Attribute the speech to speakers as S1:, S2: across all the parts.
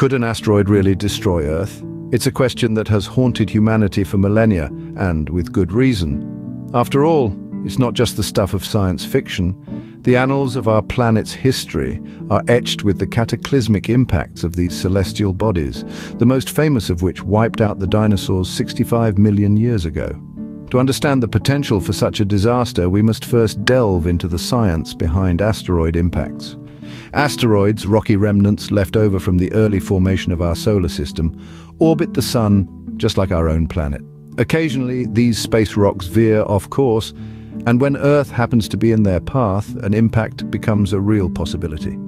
S1: Could an asteroid really destroy Earth? It's a question that has haunted humanity for millennia, and with good reason. After all, it's not just the stuff of science fiction. The annals of our planet's history are etched with the cataclysmic impacts of these celestial bodies, the most famous of which wiped out the dinosaurs 65 million years ago. To understand the potential for such a disaster, we must first delve into the science behind asteroid impacts. Asteroids, rocky remnants left over from the early formation of our solar system, orbit the Sun just like our own planet. Occasionally, these space rocks veer off course, and when Earth happens to be in their path, an impact becomes a real possibility.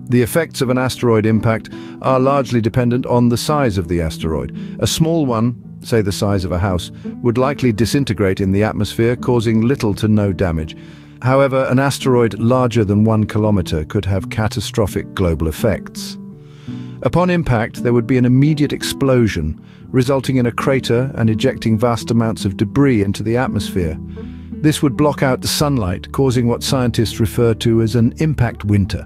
S1: The effects of an asteroid impact are largely dependent on the size of the asteroid. A small one, say the size of a house, would likely disintegrate in the atmosphere, causing little to no damage. However, an asteroid larger than 1 kilometer could have catastrophic global effects. Upon impact, there would be an immediate explosion, resulting in a crater and ejecting vast amounts of debris into the atmosphere. This would block out the sunlight, causing what scientists refer to as an impact winter.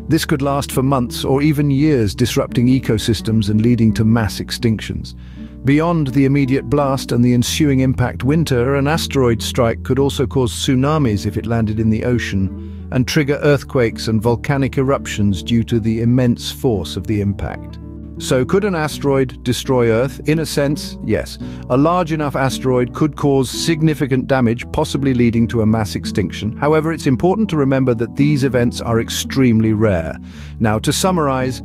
S1: This could last for months or even years, disrupting ecosystems and leading to mass extinctions. Beyond the immediate blast and the ensuing impact winter, an asteroid strike could also cause tsunamis if it landed in the ocean, and trigger earthquakes and volcanic eruptions due to the immense force of the impact. So could an asteroid destroy Earth? In a sense, yes. A large enough asteroid could cause significant damage, possibly leading to a mass extinction. However, it's important to remember that these events are extremely rare. Now, to summarize,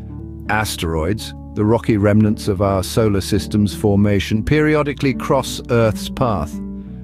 S1: asteroids, the rocky remnants of our solar system's formation, periodically cross Earth's path.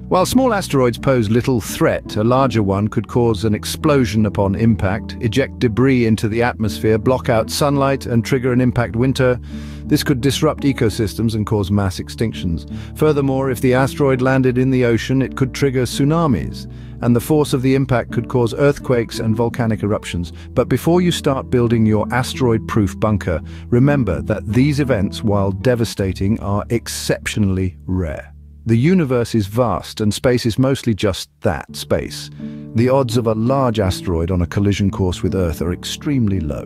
S1: While small asteroids pose little threat, a larger one could cause an explosion upon impact, eject debris into the atmosphere, block out sunlight, and trigger an impact winter. This could disrupt ecosystems and cause mass extinctions. Furthermore, if the asteroid landed in the ocean, it could trigger tsunamis, and the force of the impact could cause earthquakes and volcanic eruptions. But before you start building your asteroid-proof bunker, remember that these events, while devastating, are exceptionally rare. The universe is vast, and space is mostly just that, space. The odds of a large asteroid on a collision course with Earth are extremely low.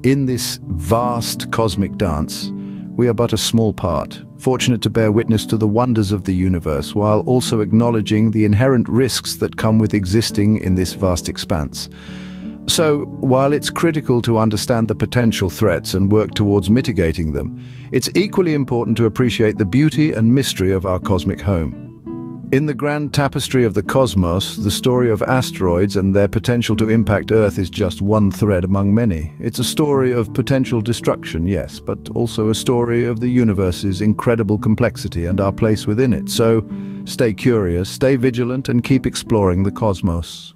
S1: In this vast cosmic dance, we are but a small part, fortunate to bear witness to the wonders of the universe, while also acknowledging the inherent risks that come with existing in this vast expanse. So, while it's critical to understand the potential threats and work towards mitigating them, it's equally important to appreciate the beauty and mystery of our cosmic home. In the grand tapestry of the cosmos, the story of asteroids and their potential to impact Earth is just one thread among many. It's a story of potential destruction, yes, but also a story of the universe's incredible complexity and our place within it. So, stay curious, stay vigilant, and keep exploring the cosmos.